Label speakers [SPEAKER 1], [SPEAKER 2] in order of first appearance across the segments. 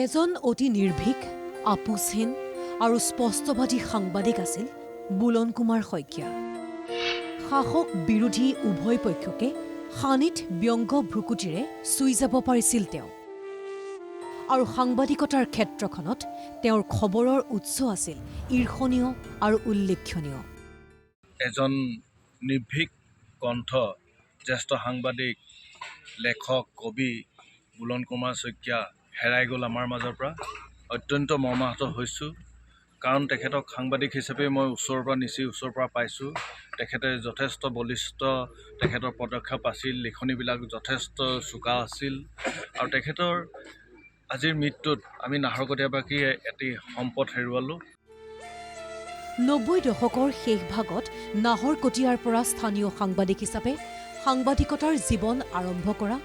[SPEAKER 1] এজন অতি নিৰ্ভীক, আপোচহীন আৰু স্পষ্টবাদী সাংবাদিক আছিল বুলন কুমাৰ শইকীয়া। শাসক বিৰোধী উভয় পক্ষকে সানিত ব্যংগ ভ্ৰুকুটিৰে চুই যাব পাৰিছিল তেওঁ। আৰু সাংবাদিকতাৰ ক্ষেত্ৰখনত তেওঁৰ খবৰৰ উৎস আছিল ঈৰ্ষণীয় আৰু উল্লেখনীয়।
[SPEAKER 2] এজন নিৰ্ভীক কণ্ঠ জ্যেষ্ঠ সাংবাদিক, লেখক, কবি বুলন কুমাৰ শইকীয়া হেৰাই গ'ল আমাৰ মাজৰ পৰা। অত্যন্ত মৰ্মাহত হৈছোঁ, কাৰণ তেখেতক সাংবাদিক হিচাপে মই ওচৰৰ পৰা নিচেই ওচৰৰ পৰা পাইছোঁ। তেখেতে যথেষ্ট বলিষ্ঠ, তেখেতৰ পদক্ষেপ আছিল, লিখনিবিলাক যথেষ্ট চোকা আছিল। আৰু তেখেতৰ আজিৰ মৃত্যুত আমি নাহৰকটীয়াবাসীয়ে এটি সম্পদ হেৰুৱালোঁ।
[SPEAKER 1] ৯০ দশকৰ শেষ ভাগত নাহৰকটীয়াৰ পৰা স্থানীয় সাংবাদিক হিচাপে সাংবাদিকতাৰ জীৱন আৰম্ভ কৰা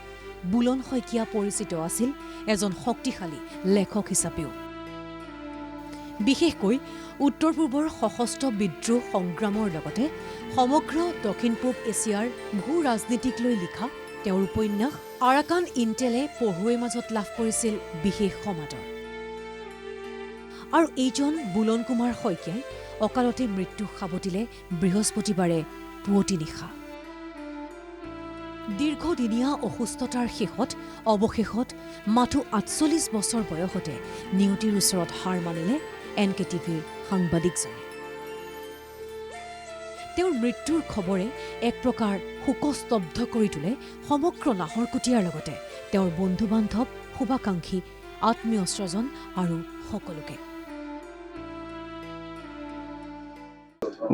[SPEAKER 1] বুলন শইকীয়া পৰিচিত আছিল এজন শক্তিশালী লেখক হিচাপেও। বিশেষকৈ উত্তৰ পূবৰ সশস্ত্ৰ বিদ্ৰোহ সংগ্ৰামৰ লগতে সমগ্ৰ দক্ষিণ পূব এছিয়াৰ ভূ ৰাজনীতিক লৈ লিখা তেওঁৰ উপন্যাস আৰাকান ইণ্টেলে পঢ়ুৱৈৰ মাজত লাভ কৰিছিল বিশেষ সমাদৰ। আৰু এইজন বুলন কুমাৰ শইকীয়াই অকালতে মৃত্যুক সাৱটিলে বৃহস্পতিবাৰে পুৱতি নিশা। দীৰ্ঘদিনীয়া অসুস্থতাৰ শেষত অৱশেষত মাথো ৪৮ বছৰ বয়সতে নিয়তিৰ ওচৰত হাৰ মানিলে NKTVৰ সাংবাদিকজনে। তেওঁৰ মৃত্যুৰ খবৰে এক প্ৰকাৰ শোকস্তব্ধ কৰি তোলে সমগ্ৰ নাহৰকটীয়াৰ লগতে তেওঁৰ বন্ধু-বান্ধৱ, শুভাকাংক্ষী, আত্মীয় স্বজন আৰু সকলোকে।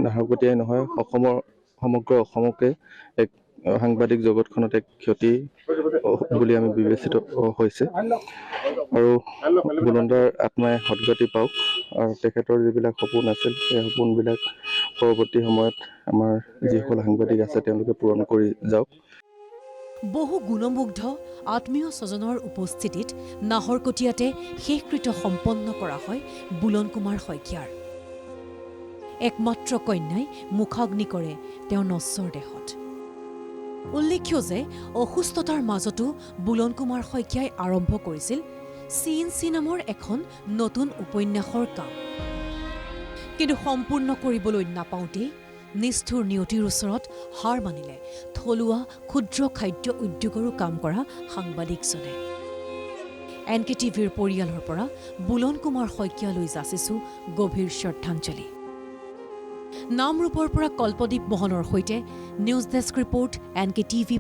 [SPEAKER 3] নাহৰকটীয়াই নহয়, সমগ্ৰ অসমকে এক সাংবাদিক জগতখনত এক ক্ষতি বুলি আমি বিবেচিত হৈছে। আৰু বুলনদাৰ আত্মাই সদ্গতি পাওক, আৰু তেখেতৰ যিবিলাক সপোন আছিল সেই সপোনবিলাক পৰৱৰ্তী সময়ত আমাৰ যিসকল সাংবাদিক আছে তেওঁলোকে পূৰণ কৰি যাওক।
[SPEAKER 1] বহু গুণমুগ্ধ আত্মীয় স্বজনৰ উপস্থিতিত নাহৰকটীয়াতে শেষকৃত্য সম্পন্ন কৰা হয় বুলন কুমাৰ শইকীয়াৰ। একমাত্ৰ কন্যাই মুখাগ্নি কৰে তেওঁৰ নশ্বৰ দেহত। উল্লেখ্য যে অসুস্থতাৰ মাজতো বুলন কুমাৰ শইকীয়াই আৰম্ভ কৰিছিল CNC নামৰ এখন নতুন উপন্যাসৰ কাম। কিন্তু সম্পূৰ্ণ কৰিবলৈ নাপাওঁতেই নিষ্ঠুৰ নিয়তিৰ ওচৰত হাৰ মানিলে থলুৱা ক্ষুদ্ৰ খাদ্য উদ্যোগৰো কাম কৰা সাংবাদিকজনে। NKTVৰ পৰিয়ালৰ পৰা বুলন কুমাৰ শইকীয়ালৈ যাচিছো গভীৰ শ্ৰদ্ধাঞ্জলি। নামৰূপৰ পৰা কল্পদীপ মোহনৰ সৈতে নিউজ ডেস্ক ৰিপৰ্ট NKTV+।